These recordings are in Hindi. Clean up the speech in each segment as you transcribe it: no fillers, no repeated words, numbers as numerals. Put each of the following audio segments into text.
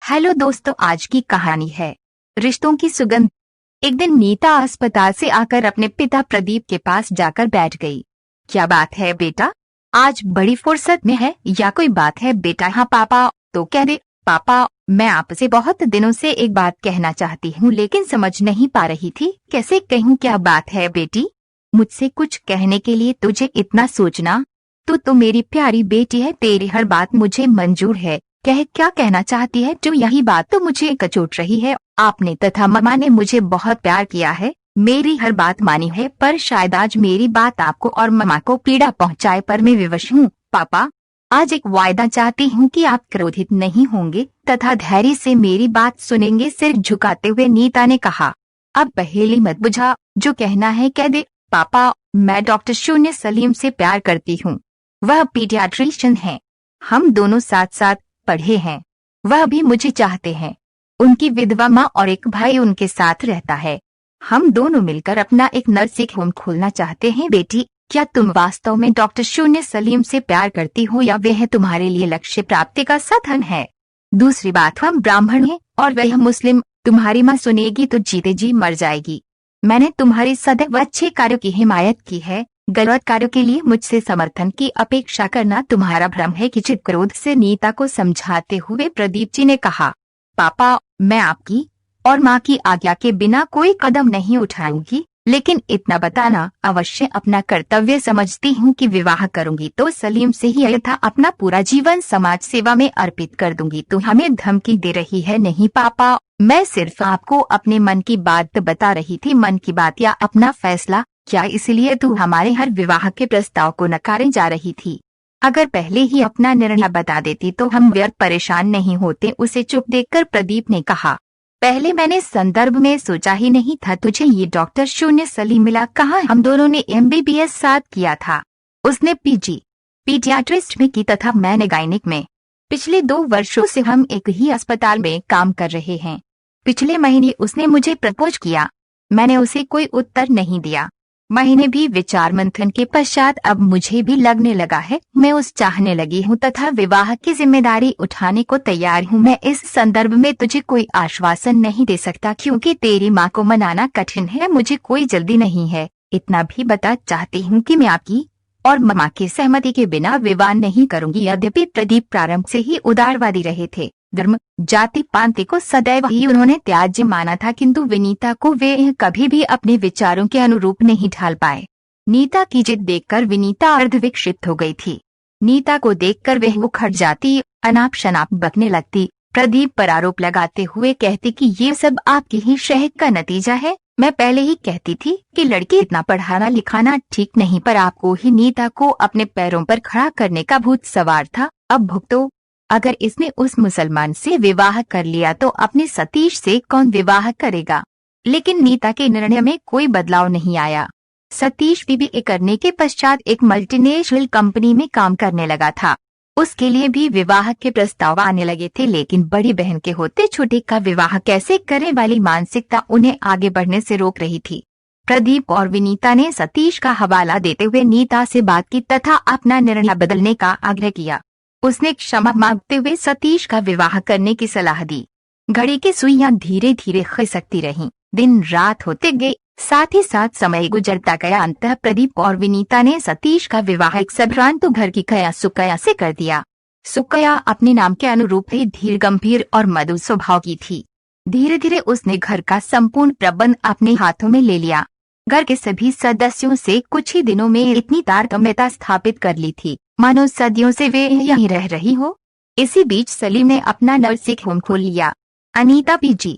हेलो दोस्तों, आज की कहानी है रिश्तों की सुगंध। एक दिन नीता अस्पताल से आकर अपने पिता प्रदीप के पास जाकर बैठ गई। क्या बात है बेटा, आज बड़ी फुर्सत में है या कोई बात है बेटा? हाँ पापा। तो कह दे। पापा, मैं आपसे बहुत दिनों से एक बात कहना चाहती हूँ लेकिन समझ नहीं पा रही थी कैसे कहूँ। क्या बात है बेटी? मुझसे कुछ कहने के लिए तुझे इतना सोचना? तू तो मेरी प्यारी बेटी है, तेरी हर बात मुझे मंजूर है। कह, क्या कहना चाहती है? जो यही बात तो मुझे कचोट रही है। आपने तथा मम्मा ने मुझे बहुत प्यार किया है, मेरी हर बात मानी है, पर शायद आज मेरी बात आपको और मम्मा को पीड़ा पहुंचाए पर मैं विवश हूँ। पापा, आज एक वायदा चाहती हूँ कि आप क्रोधित नहीं होंगे तथा धैर्य से मेरी बात सुनेंगे। सिर झुकाते हुए नीता ने कहा, अब पहेली मत बुझा, जो कहना है कह दे। पापा, मैं डॉक्टर शून्य सलीम से प्यार करती हूँ। वह पीडियाट्रिशियन है, हम दोनों साथ साथ पढ़े हैं। वह भी मुझे चाहते हैं। उनकी विधवा माँ और एक भाई उनके साथ रहता है। हम दोनों मिलकर अपना एक नर्सिंग होम खोलना चाहते हैं। बेटी, क्या तुम वास्तव में डॉक्टर शून्य सलीम से प्यार करती हो या वह तुम्हारे लिए लक्ष्य प्राप्ति का साधन है? दूसरी बात, हम ब्राह्मण हैं और वह मुस्लिम। तुम्हारी माँ सुनेगी तो जीते जी मर जाएगी। मैंने तुम्हारी सदैव अच्छे कार्यों की हिमायत की है, गलत कार्यों के लिए मुझसे समर्थन की अपेक्षा करना तुम्हारा भ्रम है। किंचित क्रोध से नीता को समझाते हुए प्रदीप जी ने कहा, पापा, मैं आपकी और माँ की आज्ञा के बिना कोई कदम नहीं उठाऊंगी, लेकिन इतना बताना अवश्य अपना कर्तव्य समझती हूँ कि विवाह करूंगी तो सलीम से ही तथा अपना पूरा जीवन समाज सेवा में अर्पित कर दूंगी। तो हमें धमकी दे रही है? नहीं पापा, मैं सिर्फ आपको अपने मन की बात बता रही थी। मन की बात या अपना फैसला? क्या इसलिए तू हमारे हर विवाह के प्रस्ताव को नकारे जा रही थी? अगर पहले ही अपना निर्णय बता देती तो हम व्यर्थ परेशान नहीं होते। उसे चुप देखकर प्रदीप ने कहा, पहले मैंने संदर्भ में सोचा ही नहीं था तुझे ये डॉक्टर शून्य सलीम मिला। कहाँ, हम दोनों ने MBBS साथ किया था। उसने PG पीडियाट्रिस्ट में की तथा मैंने गायनिक में। पिछले 2 वर्षों से हम एक ही अस्पताल में काम कर रहे हैं। पिछले महीने उसने मुझे प्रपोज किया, मैंने उसे कोई उत्तर नहीं दिया। महीने भी विचार मंथन के पश्चात अब मुझे भी लगने लगा है मैं उस चाहने लगी हूँ तथा विवाह की जिम्मेदारी उठाने को तैयार हूँ। मैं इस संदर्भ में तुझे कोई आश्वासन नहीं दे सकता क्योंकि तेरी माँ को मनाना कठिन है। मुझे कोई जल्दी नहीं है। इतना भी बता चाहती हूँ कि मैं आपकी और मम्मा की सहमति के बिना विवाह नहीं करूंगी। यद्यपि प्रदीप प्रारंभ से ही उदारवादी रहे थे, धर्म जाति पांति को सदैव ही उन्होंने त्याज्य माना था, किंतु विनीता को वे कभी भी अपने विचारों के अनुरूप नहीं ढाल पाए। नीता की जिद देखकर विनीता अर्धविक्षिप्त हो गई थी। नीता को देखकर वह उखड़ जाती, अनाप शनाप बकने लगती, प्रदीप पर आरोप लगाते हुए कहती कि ये सब आपकी ही शहद का नतीजा है। मैं पहले ही कहती थी कि लड़की इतना पढ़ाना लिखाना ठीक नहीं, पर आपको ही नीता को अपने पैरों पर खड़ा करने का भूत सवार था। अब भुगतो। अगर इसने उस मुसलमान से विवाह कर लिया तो अपने सतीश से कौन विवाह करेगा? लेकिन नीता के निर्णय में कोई बदलाव नहीं आया। सतीश BBA करने के पश्चात एक मल्टीनेशनल कंपनी में काम करने लगा था। उसके लिए भी विवाह के प्रस्ताव आने लगे थे, लेकिन बड़ी बहन के होते छोटे का विवाह कैसे करें वाली मानसिकता उन्हें आगे बढ़ने से रोक रही थी। प्रदीप और विनीता ने सतीश का हवाला देते हुए नीता से बात की तथा अपना निर्णय बदलने का आग्रह किया। उसने क्षमा मांगते हुए सतीश का विवाह करने की सलाह दी। घड़ी की सुइयां धीरे धीरे खिसकती रहीं, दिन रात होते गए, साथ ही साथ समय गुजरता गया। अंततः प्रदीप और विनीता ने सतीश का विवाह एक संभ्रांत घर की कया सुकया से कर दिया। सुकया अपने नाम के अनुरूप ही धीर गंभीर और मधुर स्वभाव की थी। धीरे धीरे उसने घर का संपूर्ण प्रबंध अपने हाथों में ले लिया। घर के सभी सदस्यों से कुछ ही दिनों में इतनी तारतम्यता स्थापित कर ली थी मानो सदियों से वे यहीं रह रही हो। इसी बीच सलीम ने अपना नर्सिंग होम खोल लिया। अनीता PG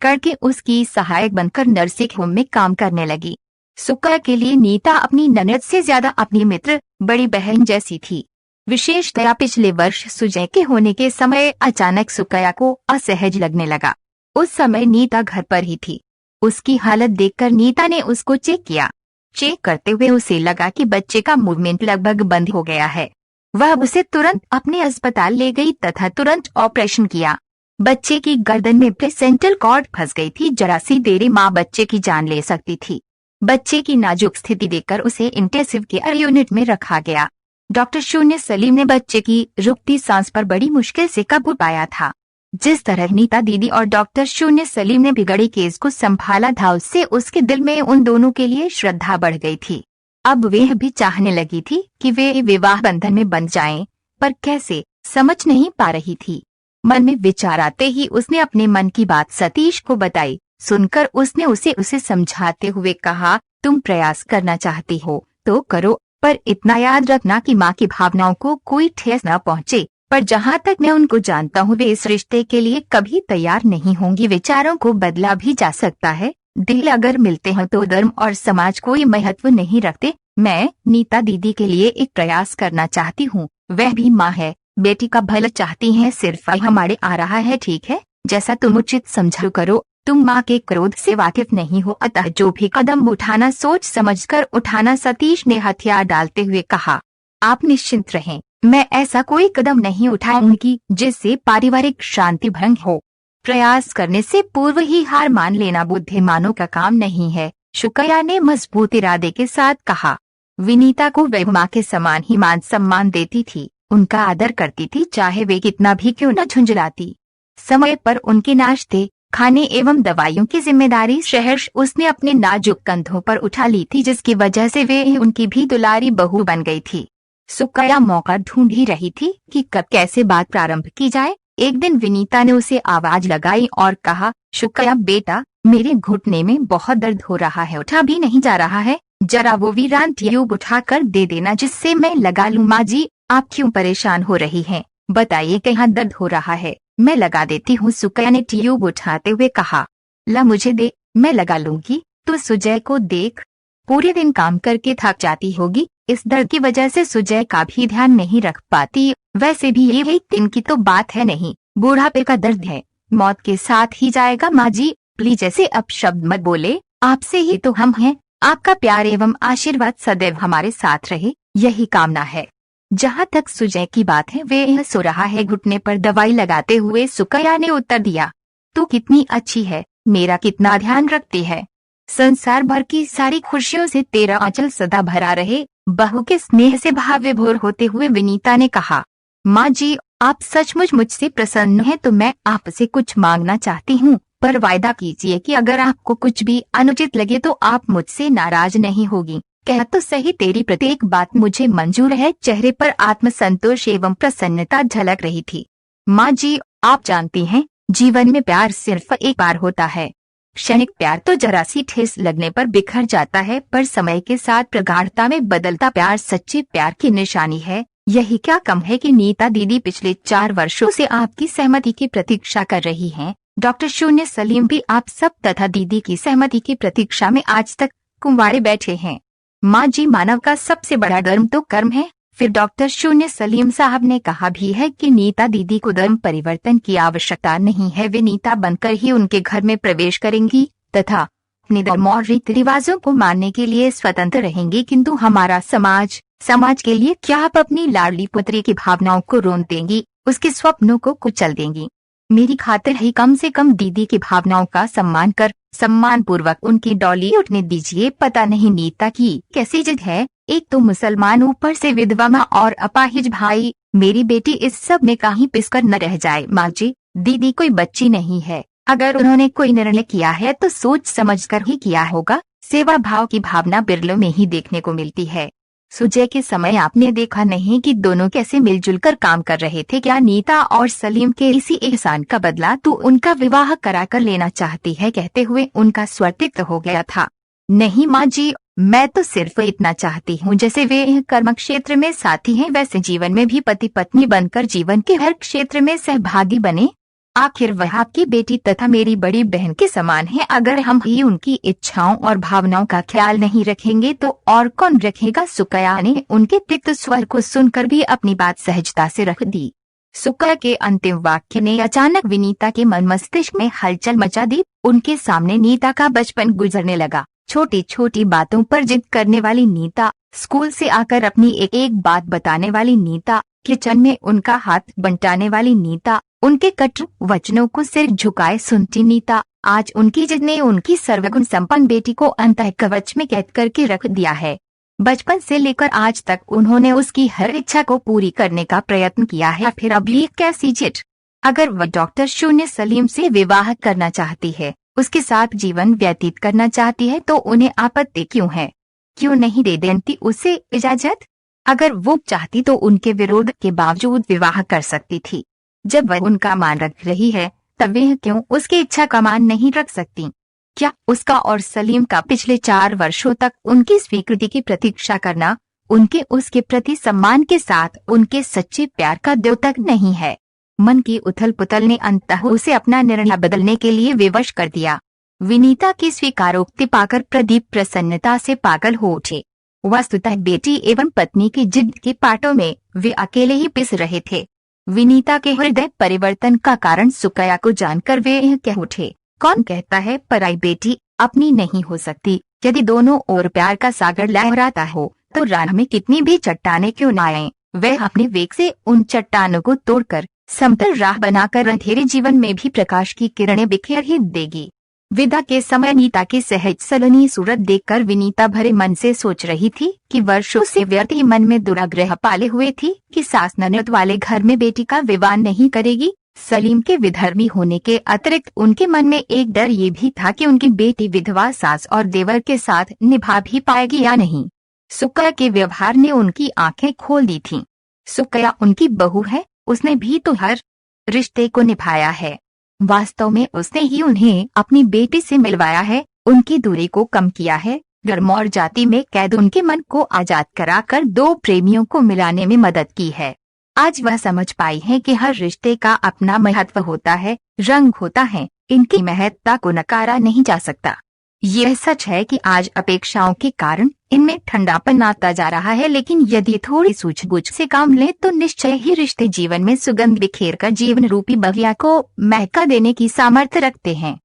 करके उसकी सहायक बनकर नर्सिंग होम में काम करने लगी। सुकया के लिए नीता अपनी ननद से ज्यादा अपनी मित्र, बड़ी बहन जैसी थी। विशेषतया पिछले वर्ष सुजय के होने के समय अचानक सुकया को असहज लगने लगा। उस समय नीता घर पर ही थी। उसकी हालत देखकर नीता ने उसको चेक किया। चेक करते हुए उसे लगा कि बच्चे का मूवमेंट लगभग बंद हो गया है। वह उसे तुरंत अपने अस्पताल ले गई तथा तुरंत ऑपरेशन किया। बच्चे की गर्दन में प्लेसेंटल कॉर्ड फंस गई थी। जरा सी देरी माँ बच्चे की जान ले सकती थी। बच्चे की नाजुक स्थिति देखकर उसे इंटेंसिव केयर यूनिट में रखा गया। डॉक्टर शून्य सलीम ने बच्चे की रुकती सांस पर बड़ी मुश्किल से काबू पाया था। जिस तरह नीता दीदी और डॉक्टर शून्य सलीम ने बिगड़े केस को संभाला था, उससे उसके दिल में उन दोनों के लिए श्रद्धा बढ़ गई थी। अब वह भी चाहने लगी थी कि वे विवाह बंधन में बंध जाएं, पर कैसे समझ नहीं पा रही थी। मन में विचार आते ही उसने अपने मन की बात सतीश को बताई। सुनकर उसने उसे समझाते हुए कहा, तुम प्रयास करना चाहती हो तो करो, पर इतना याद रखना कि माँ की भावनाओं को कोई ठेस न पहुँचे। पर जहाँ तक मैं उनको जानता हूँ, वे इस रिश्ते के लिए कभी तैयार नहीं होंगी। विचारों को बदला भी जा सकता है, दिल अगर मिलते हैं तो धर्म और समाज कोई महत्व नहीं रखते। मैं नीता दीदी के लिए एक प्रयास करना चाहती हूँ, वह भी माँ है, बेटी का भला चाहती हैं, सिर्फ हमारे आ रहा है। ठीक है, जैसा तुम उचित समझो करो। तुम माँ के क्रोध से वाकिफ नहीं हो, अतः जो भी कदम उठाना सोच समझकर उठाना। सतीश ने हथियार डालते हुए कहा, आप निश्चिंत रहें, मैं ऐसा कोई कदम नहीं उठाऊंगी जिससे पारिवारिक शांति भंग हो। प्रयास करने से पूर्व ही हार मान लेना बुद्धिमानों का काम नहीं है, शुक्रिया ने मजबूत इरादे के साथ कहा। विनीता को वह माँ के समान ही मान सम्मान देती थी, उनका आदर करती थी, चाहे वे कितना भी क्यों न झुंझलाती। समय पर उनके नाश्ते, खाने एवं दवाइयों की जिम्मेदारी सहर्ष उसने अपने नाजुक कंधों पर उठा ली थी, जिसकी वजह से वे उनकी भी दुलारी बहू बन गई थी। सुकैया मौका ढूंढ ही रही थी कि कब कैसे बात प्रारंभ की जाए। एक दिन विनीता ने उसे आवाज लगाई और कहा, शुक्रिया बेटा, मेरे घुटने में बहुत दर्द हो रहा है, उठा भी नहीं जा रहा है, जरा वो वीरान ट्यूब उठा कर दे देना जिससे मैं लगा लूं। माँ जी, आप क्यों परेशान हो रही हैं? बताइए कहाँ दर्द हो रहा है, मैं लगा देती हूँ, सुकैया ने ट्यूब उठाते हुए कहा। ला मुझे दे, मैं लगा लूंगी। तो सुजय को देख, पूरे दिन काम करके थक जाती होगी, इस दर्द की वजह से सुजय का भी ध्यान नहीं रख पाती। वैसे भी ये एक दिन की तो बात है नहीं, बूढ़ापे का दर्द है, मौत के साथ ही जाएगा। माँ जी प्लीज ऐसे अपशब्द मत बोले, आपसे ही तो हम हैं, आपका प्यार एवं आशीर्वाद सदैव हमारे साथ रहे, यही कामना है। जहाँ तक सुजय की बात है, वे सो रहा है। घुटने पर दवाई लगाते हुए सुकैया ने उत्तर दिया, तू कितनी अच्छी है, मेरा कितना ध्यान रखती है, संसार भर की सारी खुशियों से तेरा आंचल सदा भरा रहे। बहू के स्नेह से भाव विभोर होते हुए विनीता ने कहा, माँ जी आप सचमुच मुझसे प्रसन्न हैं तो मैं आपसे कुछ मांगना चाहती हूँ, पर वायदा कीजिए कि अगर आपको कुछ भी अनुचित लगे तो आप मुझसे नाराज नहीं होगी। कह तो सही, तेरी प्रत्येक बात मुझे मंजूर है। चेहरे पर आत्मसंतोष एवं प्रसन्नता झलक रही थी। माँ जी आप जानती हैं, जीवन में प्यार सिर्फ एक बार होता है, क्षणिक प्यार तो जरा सी ठेस लगने पर बिखर जाता है, पर समय के साथ प्रगाढ़ता में बदलता प्यार सच्चे प्यार की निशानी है। यही क्या कम है कि नीता दीदी पिछले 4 वर्षों से आपकी सहमति की प्रतीक्षा कर रही हैं। डॉक्टर शून्य सलीम भी आप सब तथा दीदी की सहमति की प्रतीक्षा में आज तक कुंवारे बैठे हैं। माँ जी मानव का सबसे बड़ा धर्म तो कर्म है। फिर डॉक्टर शून्य सलीम साहब ने कहा भी है कि नीता दीदी को धर्म परिवर्तन की आवश्यकता नहीं है, वे नीता बनकर ही उनके घर में प्रवेश करेंगी तथा अपने धर्म और रीति रिवाजों को मानने के लिए स्वतंत्र रहेंगी। किंतु हमारा समाज के लिए क्या आप अपनी लाडली पुत्री की भावनाओं को रोन देंगी, उसके स्वप्नों को कुचल देंगी? मेरी खातिर ही कम से कम दीदी की भावनाओं का सम्मान कर सम्मान पूर्वक उनकी डोली उठने दीजिए। पता नहीं नीता की कैसी जिद है, एक तो मुसलमान, ऊपर से विधवा माँ और अपाहिज भाई। मेरी बेटी इस सब में कहीं पिसकर न रह जाए। माँ जी दीदी कोई बच्ची नहीं है, अगर उन्होंने कोई निर्णय किया है तो सोच समझकर ही किया होगा। सेवा भाव की भावना बिरलों में ही देखने को मिलती है। सुजय के समय आपने देखा नहीं कि दोनों कैसे मिलजुल कर काम कर रहे थे? क्या नीता और सलीम के इसी एहसान का बदला तू उनका विवाह कराकर लेना चाहती है? कहते हुए उनका स्वर तिक्त हो गया था। नहीं माँ जी, मैं तो सिर्फ इतना चाहती हूँ जैसे वे कर्म क्षेत्र में साथी हैं वैसे जीवन में भी पति पत्नी बनकर जीवन के हर क्षेत्र में सहभागी बने। आखिर वह आपकी बेटी तथा मेरी बड़ी बहन के समान है। अगर हम ही उनकी इच्छाओं और भावनाओं का ख्याल नहीं रखेंगे तो और कौन रखेगा? सुकैया ने उनके तिक्त स्वर को सुनकर भी अपनी बात सहजता से रख दी। सुकैया के अंतिम वाक्य ने अचानक विनीता के मन मस्तिष्क में हलचल मचा दी। उनके सामने नीता का बचपन गुजरने लगा। छोटी छोटी बातों पर जिद करने वाली नीता, स्कूल से आकर अपनी एक एक बात बताने वाली नीता, किचन में उनका हाथ बंटाने वाली नीता, उनके कटु वचनों को सिर झुकाए सुनती नीता। आज उनकी जिद ने उनकी सर्वगुण संपन्न बेटी को अंतः कवच में कैद करके रख दिया है। बचपन से लेकर आज तक उन्होंने उसकी हर इच्छा को पूरी करने का प्रयत्न किया है, फिर अब ये कैसी जिद? अगर वह डॉक्टर शून्य सलीम से विवाह करना चाहती है, उसके साथ जीवन व्यतीत करना चाहती है, तो उन्हें आपत्ति क्यों है? क्यों नहीं दे देती उसे इजाजत? अगर वो चाहती तो उनके विरोध के बावजूद विवाह कर सकती थी। जब वह उनका मान रख रही है, तब वह क्यों उसकी इच्छा का मान नहीं रख सकती? क्या उसका और सलीम का पिछले 4 वर्षों तक उनकी स्वीकृति की प्रतीक्षा करना उनके उसके प्रति सम्मान के साथ उनके सच्चे प्यार का द्योतक नहीं है? मन की उथल पुथल ने अंततः उसे अपना निर्णय बदलने के लिए विवश कर दिया। विनीता की स्वीकारोक्ति पाकर प्रदीप प्रसन्नता से पागल हो उठे। वस्तुतः बेटी एवं पत्नी की जिद के पाटों में वे अकेले ही पिस रहे थे। विनीता के हृदय परिवर्तन का कारण सुकैया को जानकर वे यह कह उठे, कौन कहता है पराई बेटी अपनी नहीं हो सकती? यदि दोनों ओर प्यार का सागर लहराता हो तो राह में कितनी भी चट्टानें क्यों न आएं, वह अपने वेग से उन चट्टानों को तोड़कर समतल राह बनाकर अंधेरे जीवन में भी प्रकाश की किरणें बिखेर ही देगी। विदा के समय नीता की सहज सलोनी सूरत देखकर विनीता भरे मन से सोच रही थी कि वर्षों से व्यर्थ ही मन में दुराग्रह पाले हुए थी कि सास ननद वाले घर में बेटी का विवाह नहीं करेगी। सलीम के विधर्मी होने के अतिरिक्त उनके मन में एक डर ये भी था कि उनकी बेटी विधवा सास और देवर के साथ निभा भी पाएगी या नहीं। सुकैया के व्यवहार ने उनकी आंखें खोल दी थीं। सुकैया उनकी बहू है, उसने भी तो हर रिश्ते को निभाया है। वास्तव में उसने ही उन्हें अपनी बेटी से मिलवाया है, उनकी दूरी को कम किया है, धर्म और जाति में कैद उनके मन को आजाद कराकर 2 प्रेमियों को मिलाने में मदद की है। आज वह समझ पाई है कि हर रिश्ते का अपना महत्व होता है, रंग होता है, इनकी महत्ता को नकारा नहीं जा सकता। यह सच है कि आज अपेक्षाओं के कारण इनमें ठंडापन आता जा रहा है, लेकिन यदि थोड़ी सूझबूझ से काम लें तो निश्चय ही रिश्ते जीवन में सुगंध बिखेर कर जीवन रूपी बगिया को महका देने की सामर्थ्य रखते हैं।